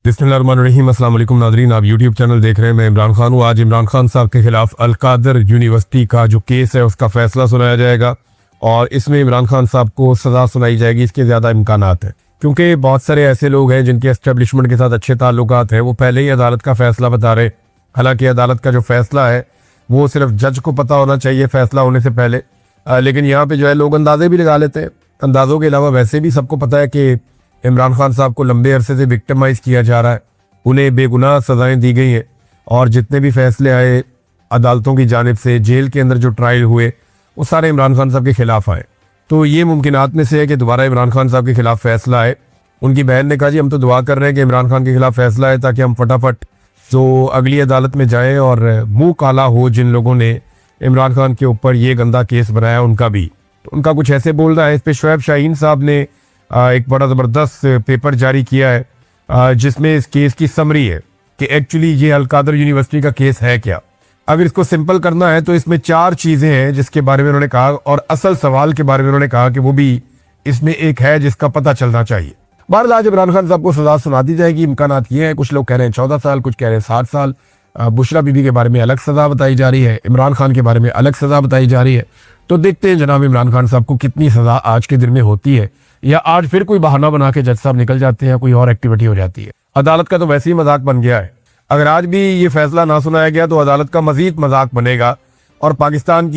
बिस्मिल्लाहिर्रहमानिर्रहीम। अस्सलाम वालेकुम नाज़रीन, आप यूट्यूब चैनल देख रहे हैं। मैं इमरान खान हूँ। आज इमरान खान साहब के खिलाफ अल-कादर यूनिवर्सिटी का जो केस है उसका फैसला सुनाया जाएगा और इसमें इमरान खान साहब को सज़ा सुनाई जाएगी। इसके ज़्यादा इम्कानात हैं क्योंकि बहुत सारे ऐसे लोग हैं जिनके एस्टेब्लिशमेंट के साथ अच्छे ताल्लुकात हैं, वो पहले ही अदालत का फैसला बता रहे। हालांकि अदालत का जो फैसला है वो सिर्फ जज को पता होना चाहिए फैसला होने से पहले, लेकिन यहाँ पे जो है लोग अंदाजे भी लगा लेते हैं। अंदाजों के अलावा वैसे भी सबको पता है कि इमरान खान साहब को लंबे अरसे से विक्टिमाइज किया जा रहा है, उन्हें बेगुनाह सजाएं दी गई हैं और जितने भी फैसले आए अदालतों की जानिब से, जेल के अंदर जो ट्रायल हुए वो सारे इमरान खान साहब के खिलाफ आए। तो ये मुमकिनात में से है कि दोबारा इमरान खान साहब के खिलाफ फैसला आए। उनकी बहन ने कहा जी हम तो दुआ कर रहे हैं कि इमरान खान के खिलाफ फैसला आए ताकि हम फटाफट जो अगली अदालत में जाएं और मुंह काला हो जिन लोगों ने इमरान खान के ऊपर ये गंदा केस बनाया उनका भी। तो उनका कुछ ऐसे बोल रहा है। इस पर शोएब शाहीन साहब ने एक बड़ा ज़बरदस्त पेपर जारी किया है जिसमें इस केस की समरी है कि एक्चुअली ये अल-कादर यूनिवर्सिटी का केस है क्या। अगर इसको सिंपल करना है तो इसमें 4 चीज़ें हैं जिसके बारे में उन्होंने कहा और असल सवाल के बारे में उन्होंने कहा कि वो भी इसमें एक है जिसका पता चलना चाहिए। बहरहाल आज इमरान खान साहब को सजा सुना दी जाएगी। इम्कानात ये हैं, कुछ लोग कह रहे हैं 14 साल, कुछ कह रहे हैं 7 साल। बुशरा बीबी के बारे में अलग सजा बताई जा रही है, इमरान खान के बारे में अलग सजा बताई जा रही है। तो देखते हैं जनाब इमरान खान साहब को कितनी सजा आज के दिन में होती है, या आज फिर कोई बहाना बना के जज साहब निकल जाते हैं, कोई और एक्टिविटी हो जाती है। अदालत का तो वैसे ही मजाक बन गया है। अगर आज भी ये फैसला ना सुनाया गया तो अदालत का मजीद मजाक बनेगा और पाकिस्तान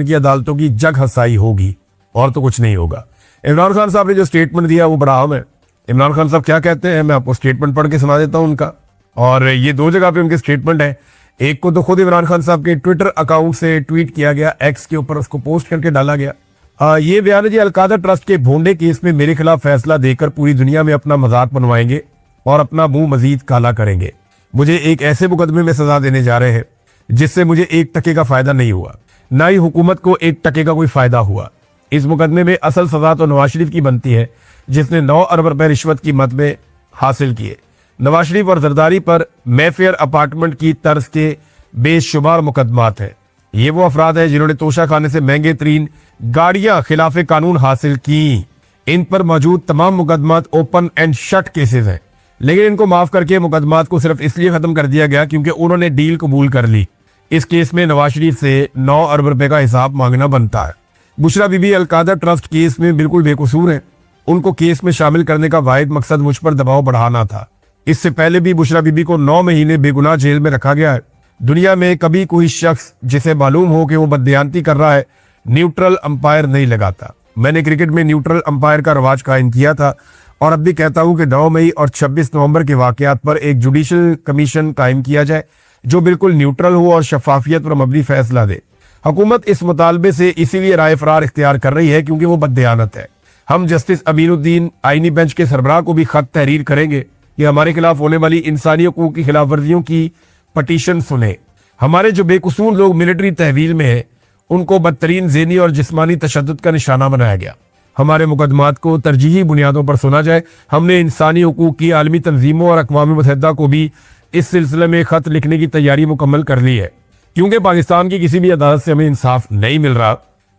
की अदालतों की जग हसाई होगी और तो कुछ नहीं होगा। इमरान खान साहब ने जो स्टेटमेंट दिया वो बड़ा अहम है। इमरान खान साहब क्या कहते हैं मैं आपको स्टेटमेंट पढ़ के सुना देता हूँ उनका। और ये 2 जगह पे उनके स्टेटमेंट है। एक को तो खुद इमरान खान साहब के ट्विटर अकाउंट से ट्वीट किया गया, एक्स के ऊपर उसको पोस्ट करके डाला गया। ये बयान है जी, अल-कादर ट्रस्ट के भोंडे केस में मेरे खिलाफ फैसला देकर पूरी दुनिया में अपना मजाक बनवाएंगे और अपना मुंह मजीद काला करेंगे। मुझे एक ऐसे मुकदमे में सजा देने जा रहे हैं जिससे मुझे 1 टके का फायदा नहीं हुआ, ना ही हुकूमत को 1 टके का कोई फायदा हुआ। इस मुकदमे में असल सजा तो नवाज शरीफ की बनती है जिसने 9 अरब रुपए रिश्वत की मद में हासिल किए। नवाज शरीफ और जरदारी पर मेफेयर अपार्टमेंट की तर्ज के बेशुमार मुकदमात हैं। ये वो अफराद हैं जिन्होंने तोशा खाने से महंगे तरीन गाड़ियां खिलाफे कानून हासिल की। इन पर मौजूद तमाम मुकदमात ओपन एंड शट केसेस हैं, लेकिन इनको माफ करके मुकदमात को सिर्फ इसलिए खत्म कर दिया गया क्योंकि उन्होंने डील कबूल कर ली। इस केस में नवाज शरीफ से 9 अरब रुपए का हिसाब मांगना बनता है। बुशरा बीबी अल-कादर ट्रस्ट केस में बिल्कुल बेकसूर है। उनको केस में शामिल करने का वाहिद मकसद मुझ पर दबाव बढ़ाना था। इससे पहले भी बुशरा बीबी को 9 महीने बेगुनाह जेल में रखा गया है। दुनिया में कभी कोई शख्स जिसे मालूम हो कि वो बददियानती कर रहा है न्यूट्रल अंपायर नहीं लगाता। मैंने क्रिकेट में न्यूट्रल अंपायर का रवाज कायम किया था और अब भी कहता हूं कि 9 मई और 26 नवंबर के वाकयात पर एक जुडिशल कमीशन कायम किया जाए जो बिल्कुल न्यूट्रल हो और शफाफियत पर मबनी फैसला दे। हुकूमत इस मुतालबे से इसीलिए राय फरार इख्तियार कर रही है क्योंकि वो बददियानत है। हम जस्टिस अमीनुद्दीन आईनी बेंच के सरबराह को भी खत तहरीर करेंगे कि हमारे खिलाफ होने वाली इंसानी हकूक की खिलाफ वर्जियों की पटिशन सुने। हमारे जो बेकसूर लोग मिलिट्री तहवील में हैं उनको बदतरीन ज़हनी और जिस्मानी तशद्दुद का निशाना बनाया गया। हमारे मुकदमात को तरजीही बुनियादों पर सुना जाए। हमने इंसानी हकूक की आलमी तंजीमों और अक़वाम मुत्तहिदा को भी इस सिलसिले में खत लिखने की तैयारी मुकम्मल कर ली है। क्योंकि पाकिस्तान की किसी भी अदालत से हमें इंसाफ नहीं मिल रहा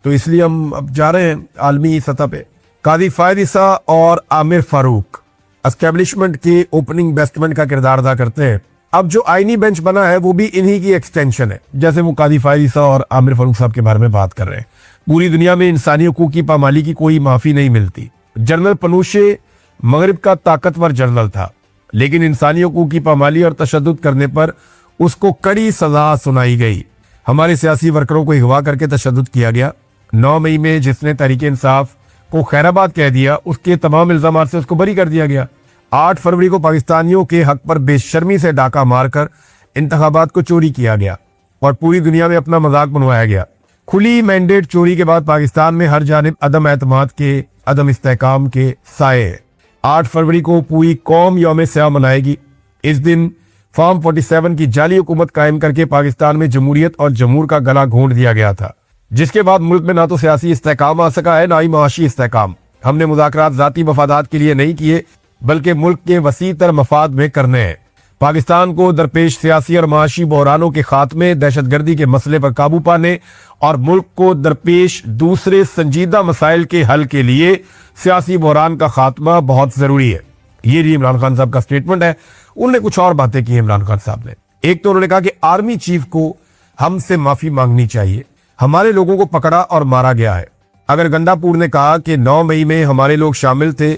तो इसलिए हम अब जा रहे हैं आलमी सतह पे। कादी फायद ईसा और आमिर फारूक एस्टेब्लिशमेंट के ओपनिंग बैट्समैन का किरदार अदा करते हैं। अब जो आईनी बेंच बना है वो भी इन्हीं की एक्सटेंशन है। जैसे वो कादी फायद ईसा और आमिर फारूक साहब के बारे में बात कर रहे हैं। पूरी दुनिया में इंसानी हकूक की पामाली की कोई माफी नहीं मिलती। जनरल पनूशे मगरिब का ताकतवर जनरल था, लेकिन इंसानी हकूक की पामाली और तशद्दुद करने पर उसको कड़ी सजा सुनाई गई। हमारे सियासी वर्करों को अगवा करके तशद्दुद किया गया। 9 मई में जिसने तहरीक इंसाफ को खैराबाद कह दिया उसके तमाम इल्जामात से उसको बरी कर दिया गया। 8 फरवरी को पाकिस्तानियों के हक पर बेशर्मी से डाका मारकर इंतखाबात को चोरी किया गया और पूरी दुनिया में अपना मजाक बनवाया गया। खुली मैंडेट चोरी के बाद पाकिस्तान में हर जानिब अदम एतमाद के, अदम इस्तेहकाम के साए हैं। 8 फरवरी को पूरी कौम यौम स्याह मनाएगी। इस दिन फॉर्म 47 की जाली हुकूमत कायम करके पाकिस्तान में जमहूरियत और जमहूर का गला घोंट दिया गया था, जिसके बाद मुल्क में ना तो सियासी इस्तेहकाम आ सका है ना ही माशी इस्तेहकाम। हमने मुज़ाकरात ज़ाती मफादात के लिए नहीं किए बल्कि मुल्क के वसी तर मफाद में करने हैं। पाकिस्तान को दरपेश सियासी और माशी बहरानों के खात्मे, दहशतगर्दी के मसले पर काबू पाने और मुल्क को दरपेश दूसरे संजीदा मसाइल के हल के लिए सियासी बहरान का खात्मा बहुत जरूरी है। ये जी इमरान खान साहब का स्टेटमेंट है। उन्होंने कुछ और बातें की इमरान खान साहब ने। एक तो उन्होंने कहा कि आर्मी चीफ को हमसे माफी मांगनी चाहिए, हमारे लोगों को पकड़ा और मारा गया है। अगर गंडापुर ने कहा कि 9 मई में हमारे लोग शामिल थे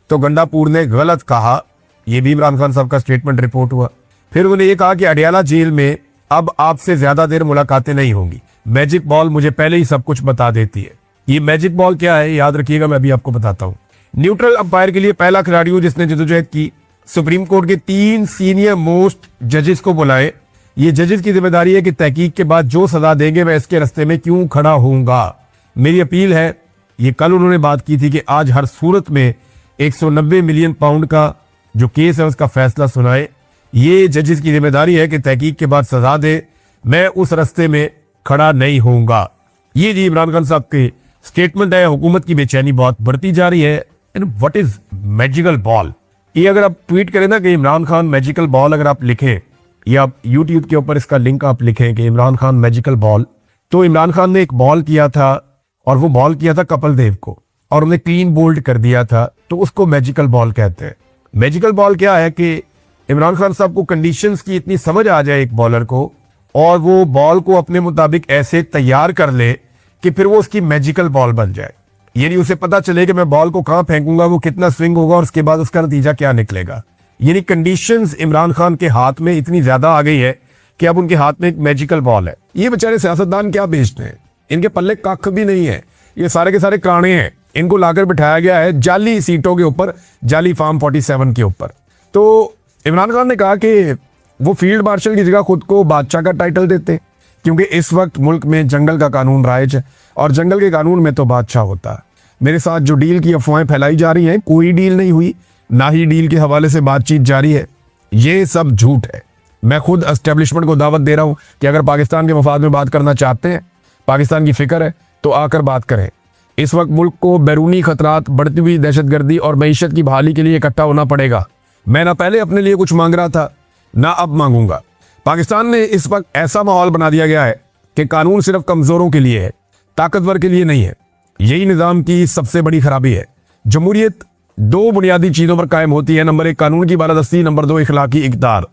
तो गंडापुर ने गलत कहा। यह भी इमरान खान साहब का स्टेटमेंट रिपोर्ट हुआ। फिर उन्होंने ये कहा कि अडियाला जेल में अब आपसे ज्यादा देर मुलाकातें नहीं होंगी, मैजिक बॉल मुझे पहले ही सब कुछ बता देती है। ये मैजिक बॉल क्या है याद रखिएगा, मैं अभी आपको बताता हूँ। न्यूट्रल अंपायर के लिए पहला खिलाड़ी हूं जिसने जद्दोजहद की। सुप्रीम कोर्ट के 3 सीनियर मोस्ट जजेस को बुलाए। ये जजेस की जिम्मेदारी है कि तहकीक के बाद जो सजा देंगे मैं इसके रास्ते में क्यों खड़ा होऊंगा। मेरी अपील है, ये कल उन्होंने बात की थी कि आज हर सूरत में 190 मिलियन पाउंड का जो केस है उसका फैसला सुनाए। ये जजेस की जिम्मेदारी है कि तहकीक के बाद सजा दे, मैं उस रास्ते में खड़ा नहीं होऊंगा। ये जी इमरान खान साहब के स्टेटमेंट है। हुकूमत की बेचैनी बहुत बढ़ती जा रही है। What is magical ball? ये अगर आप ट्वीट करें ना कि इमरान खान मैजिकल बॉल, अगर आप लिखें या आप यूट्यूब के ऊपर इसका लिंक आप लिखें कि इमरान खान मैजिकल बॉल, तो इमरान खान ने एक बॉल किया था और वो बॉल किया था कपिल देव को और उन्हें क्लीन बोल्ड कर दिया था, तो उसको मैजिकल बॉल कहते हैं। मैजिकल बॉल क्या है कि इमरान खान साहब को कंडीशंस की इतनी समझ आ जाए एक बॉलर को, और वो बॉल को अपने मुताबिक ऐसे तैयार कर ले कि फिर वो उसकी मैजिकल बॉल बन जाए। यानी उसे पता चले कि मैं बॉल को कहां फेंकूंगा, वो कितना स्विंग होगा और उसके बाद उसका नतीजा क्या निकलेगा। यानी कंडीशंस इमरान खान के हाथ में इतनी ज्यादा आ गई है कि अब उनके हाथ में एक मैजिकल बॉल है। ये बेचारे सियासतदान क्या बेचते हैं, इनके पल्ले कख भी नहीं है। ये सारे के सारे काणे हैं। इनको लाकर बिठाया गया है जाली सीटों के ऊपर, जाली फार्म 47 के ऊपर। तो इमरान खान ने कहा कि वो फील्ड मार्शल की जगह खुद को बादशाह का टाइटल देते, क्योंकि इस वक्त मुल्क में जंगल का कानून राइज है और जंगल के कानून में तो बादशाह होता है। मेरे साथ जो डील की अफवाहें फैलाई जा रही हैं, कोई डील नहीं हुई, ना ही डील के हवाले से बातचीत जारी है, ये सब झूठ है। मैं खुद एस्टेब्लिशमेंट को दावत दे रहा हूं कि अगर पाकिस्तान के मफाद में बात करना चाहते हैं, पाकिस्तान की फिक्र है, तो आकर बात करें। इस वक्त मुल्क को बैरूनी खतरात, बढ़ती हुई दहशतगर्दी और मईशत की बहाली के लिए इकट्ठा होना पड़ेगा। मैं ना पहले अपने लिए कुछ मांग रहा था, ना अब मांगूंगा। पाकिस्तान ने इस वक्त ऐसा माहौल बना दिया गया है कि कानून सिर्फ कमजोरों के लिए है, ताकतवर के लिए नहीं है। यही निजाम की सबसे बड़ी खराबी है। जमहूरियत 2 बुनियादी चीजों पर कायम होती है। नंबर 1 कानून की बालादस्ती, नंबर 2 इखलाकी इक़्तिदार।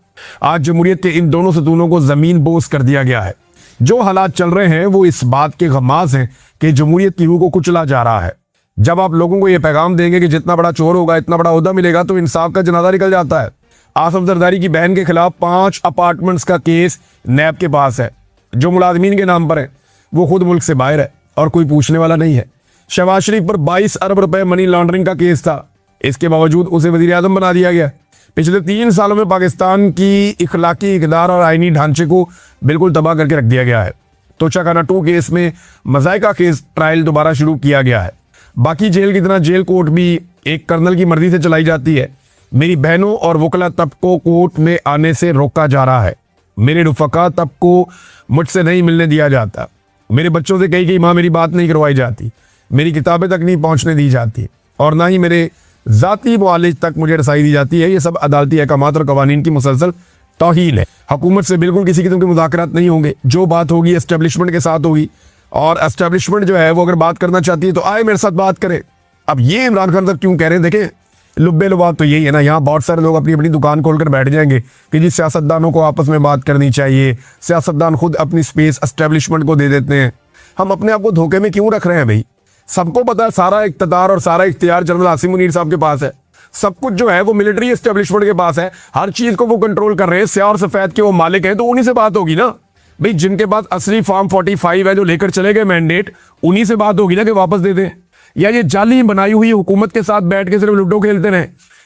आज जमहूरियत के इन दोनों सतूनों को जमीन बोस कर दिया गया है। जो हालात चल रहे हैं वो इस बात के गमाज हैं कि जमहूरियत की रूह को कुचला जा रहा है। जब आप लोगों को यह पैगाम देंगे कि जितना बड़ा चोर होगा इतना बड़ा ओहदा मिलेगा, तो इंसाफ का जनाजा निकल जाता है। आसफ जरदारी की बहन के खिलाफ 5 अपार्टमेंट्स का केस नैब के पास है, जो मुलाजमीन के नाम पर है। वो खुद मुल्क से बाहर है और कोई पूछने वाला नहीं है। शहबाज शरीफ पर 22 अरब रुपए मनी लॉन्ड्रिंग का केस था, इसके बावजूद उसे वजीर आजम बना दिया गया। पिछले 3 सालों में पाकिस्तान की इखलाकी इक़्तिदार और आईनी ढांचे को बिल्कुल तबाह करके रख दिया गया है। तोशाखाना 2 केस में मजायका केस ट्रायल दोबारा शुरू किया गया है। बाकी जेल की तरह जेल कोर्ट भी एक कर्नल की मर्जी से चलाई जाती है। मेरी बहनों और वकला तबको कोर्ट में आने से रोका जा रहा है। मेरे रुफका तबको मुझसे नहीं मिलने दिया जाता। मेरे बच्चों से कही माँ मेरी बात नहीं करवाई जाती, मेरी किताबें तक नहीं पहुंचने दी जाती, और ना ही मेरे जाती मुआलिज तक मुझे रसाई दी जाती है। ये सब अदालती अहकामात और कवानीन की मुसलसल तौहीन है। हुकूमत से बिल्कुल किसी किस्म के मुज़ाकरात नहीं होंगे। जो बात होगी एस्टेब्लिशमेंट के साथ होगी, और एस्टेब्लिशमेंट जो है वो अगर बात करना चाहती है तो आए मेरे साथ बात करे। अब ये इमरान खान साहब क्यों कह रहे हैं, देखें लुब्बे लुबाब तो यही है ना। यहाँ बहुत सारे लोग अपनी अपनी दुकान खोलकर बैठ जाएंगे कि जी सियासतदानों को आपस में बात करनी चाहिए, सियासतदान खुद अपनी स्पेस एस्टेब्लिशमेंट को दे देते हैं। हम अपने आप को धोखे में क्यों रख रहे हैं भाई? सबको पता है सारा इख्तियार और सारा इख्तियार जनरल आसिम मुनीर साहब के पास है। सब कुछ जो है वो मिलिट्री एस्टेब्लिशमेंट के पास है। हर चीज को वो कंट्रोल कर रहे हैं। स्याह और सफेद के वो मालिक हैं, तो उन्हीं से बात होगी ना भाई। जिनके पास असली फार्म 45 है जो लेकर चले गए मैंडेट, उन्हीं से बात होगी ना कि वापस दे दें। या ये जाली बनाई हुई हुकूमत के साथ बैठ के सिर्फ लूडो खेलते रहे,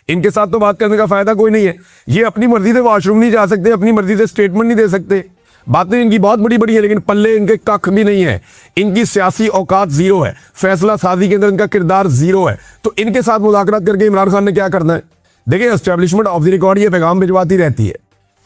इनके साथ तो बात करने का फायदा कोई नहीं है। ये अपनी मर्जी से वॉशरूम नहीं जा सकते, अपनी मर्जी से स्टेटमेंट नहीं दे सकते। बातें इनकी बहुत बड़ी बड़ी है, लेकिन पल्ले इनके कख भी नहीं है। इनकी सियासी औकात जीरो है, फैसला साजी के अंदर इनका किरदार जीरो है। तो इनके साथ मुज़ाकरात करके इमरान खान ने क्या करना है? देखिए एस्टेब्लिशमेंट ऑफ द रिकॉर्ड ये पैगाम भिजवाती रहती है,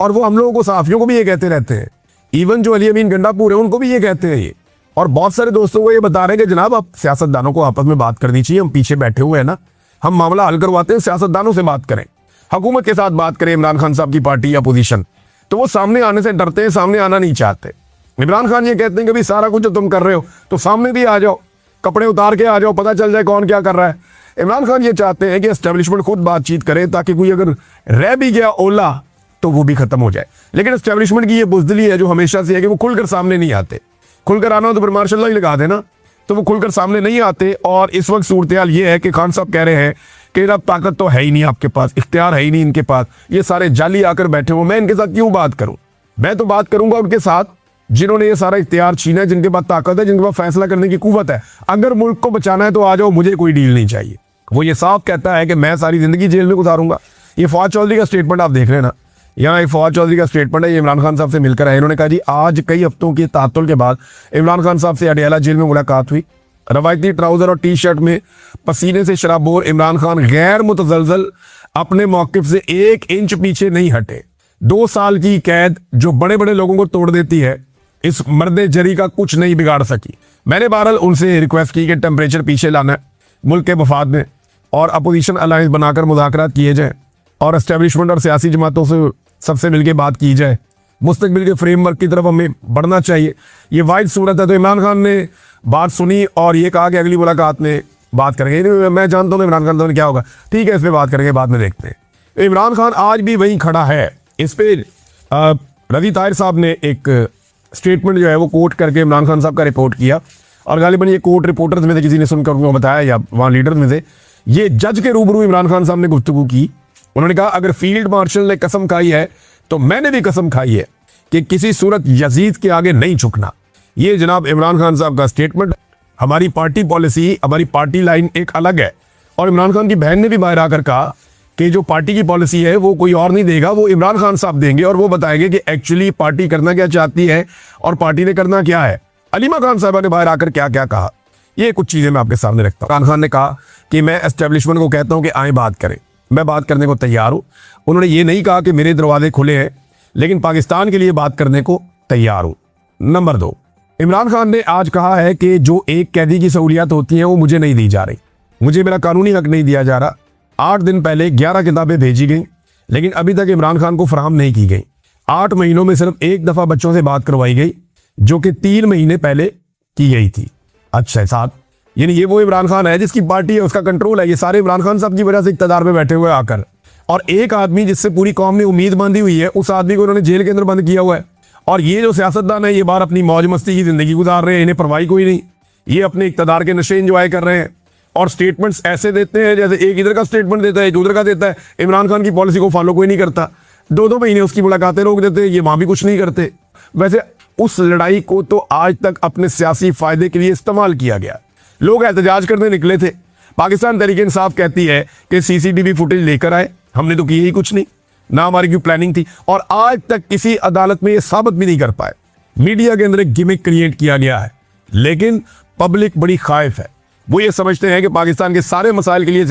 और वो हम लोगों को, सहाफियों को भी ये कहते रहते हैं। इवन जो अली अमीन गंडापुर है उनको भी ये कहते हैं ये, और बहुत सारे दोस्तों को ये बता रहे हैं कि जनाब आप सियासतदानों को आपस में बात करनी चाहिए। हम पीछे बैठे हुए हैं ना, हम मामला हल करवाते हैं, सियासतदानों से बात करें, हुकूमत के साथ बात करें। इमरान खान साहब की पार्टी या पोजीशन, तो वो सामने आने से डरते हैं, सामने आना नहीं चाहते। इमरान खान ये कहते हैं कि भाई सारा कुछ जो तुम कर रहे हो तो सामने भी आ जाओ, कपड़े उतार के आ जाओ, पता चल जाए कौन क्या कर रहा है। इमरान खान ये चाहते हैं कि एस्टेब्लिशमेंट खुद बातचीत करे, ताकि कोई अगर रह भी गया ओला तो वो भी खत्म हो जाए। लेकिन एस्टेब्लिशमेंट की ये बुजदिली है जो हमेशा से है कि वो खुलकर सामने नहीं आते। खुलकर आना हो तो फिर मार्शल लॉ ही लगा देना, तो वो खुलकर सामने नहीं आते। और इस वक्त सूरत हाल ये है कि खान साहब कह रहे हैं कि अब ताकत तो है ही नहीं आपके पास, इख्तियार है ही नहीं इनके पास, ये सारे जाली आकर बैठे हो, मैं इनके साथ क्यों बात करूं? मैं तो बात करूंगा उनके साथ जिन्होंने ये सारा इख्तियार छीना है, जिनके पास ताकत है, जिनके पास फैसला करने की कुव्वत है। अगर मुल्क को बचाना है तो आ जाओ, मुझे कोई डील नहीं चाहिए। वो ये साफ कहता है कि मैं सारी जिंदगी जेल में गुजारूंगा। ये फवाद चौधरी का स्टेटमेंट आप देख रहे हैं ना, यहाँ एक फवाद चौधरी का स्टेटमेंट है, ये इमरान खान साहब से मिलकर आए। इन्होंने कहा जी आज कई हफ्तों के तातुल के बाद इमरान खान साहब से अडयाला जेल में मुलाकात हुई। रवायती ट्राउजर और टी शर्ट में पसीने से शराबोर इमरान खान गैर मुतजलजल अपने मौकिफ से 1 इंच पीछे नहीं हटे। 2 साल की कैद जो बड़े बड़े लोगों को तोड़ देती है, इस मर्दे जरी का कुछ नहीं बिगाड़ सकी। मैंने बहरहाल उनसे रिक्वेस्ट की कि टेम्परेचर पीछे लाना है मुल्क के मफाद में, और अपोजिशन अलायंस बनाकर मुज़ाकरात किए जाए और एस्टेब्लिशमेंट और सियासी जमातों से सबसे मिलकर बात की जाए। मुस्तकबिल के फ्रेमवर्क की तरफ हमें बढ़ना चाहिए। ये वाइड सूरत है। तो इमरान खान ने बात सुनी और ये कहा कि अगली मुलाकात में बात करेंगे। मैं जानता हूँ इमरान खान तो क्या होगा, ठीक है इस पर बात करेंगे, बाद में देखते हैं। इमरान खान आज भी वहीं खड़ा है। इस पर रवि ताहिर साहब ने एक स्टेटमेंट जो है वो कोट करके इमरान खान साहब का रिपोर्ट किया, और गालिबन ये कोट रिपोर्टर्स में से किसी ने सुनकर उनको बताया या वहाँ लीडर्स में से, ये जज के रूबरू इमरान खान साहब ने गुफ्तगू की। उन्होंने कहा अगर फील्ड मार्शल ने कसम खाई है तो मैंने भी कसम खाई है कि किसी सूरत यजीद के आगे नहीं झुकना। ये जनाब इमरान खान साहब का स्टेटमेंट। हमारी पार्टी पॉलिसी, हमारी पार्टी लाइन एक अलग है, और इमरान खान की बहन ने भी बाहर आकर कहा कि जो पार्टी की पॉलिसी है वो कोई और नहीं देगा, वो इमरान खान साहब देंगे, और वो बताएंगे कि एक्चुअली पार्टी करना क्या चाहती है और पार्टी ने करना क्या है। अलीमा खान साहबा ने बाहर आकर क्या क्या कहा, ये कुछ चीजें मैं आपके सामने रखता हूँ। इमरान खान ने कहा कि मैं एस्टेब्लिशमेंट को कहता हूँ कि आए बात करें, मैं बात करने को तैयार हूँ। उन्होंने ये नहीं कहा कि मेरे दरवाजे खुले हैं, लेकिन पाकिस्तान के लिए बात करने को तैयार हूँ। नंबर 2, इमरान खान ने आज कहा है कि जो एक कैदी की सहूलियात होती हैं वो मुझे नहीं दी जा रही, मुझे मेरा कानूनी हक नहीं दिया जा रहा। 8 दिन पहले 11 किताबें भेजी गई, लेकिन अभी तक इमरान खान को फराहम नहीं की गई। 8 महीनों में सिर्फ 1 दफा बच्चों से बात करवाई गई, जो कि 3 महीने पहले की गई थी। अच्छा साहब, यानी ये वो इमरान खान है जिसकी पार्टी है, उसका कंट्रोल है। ये सारे इमरान खान साहब की वजह से इक़्तिदार पे बैठे हुए आकर, और एक आदमी जिससे पूरी कौम ने उम्मीद बांधी हुई है, उस आदमी को उन्होंने जेल के अंदर बंद किया हुआ है। और ये जो सियासतदान है ये बाहर अपनी मौज मस्ती की जिंदगी गुजार रहे हैं, इन्हें परवाही कोई नहीं। ये अपने इक़्तिदार के नशे एंजॉय कर रहे हैं और स्टेटमेंट्स ऐसे देते हैं जैसे एक इधर का स्टेटमेंट देता है, एक उधर का देता है। इमरान खान की पॉलिसी को फॉलो कोई नहीं करता। 2-2 महीने उसकी मुलाकातें रोक देते हैं, ये वहां भी कुछ नहीं करते। वैसे उस लड़ाई को तो आज तक अपने सियासी फायदे के लिए इस्तेमाल किया गया। लोग एहतजाज करने निकले थे, पाकिस्तान तहरीक इंसाफ कहती है कि सीसीटीवी फुटेज लेकर आए, हमने तो किया ही कुछ नहीं, ना हमारी क्यों प्लानिंग थी, और आज तक किसी अदालत में ये साबित भी नहीं कर पाए। मीडिया के अंदर एक गिमिक क्रिएट किया गया है, लेकिन पब्लिक बड़ी खाइफ है। वो ये समझते हैं कि पाकिस्तान के सारे मसाइल के लिए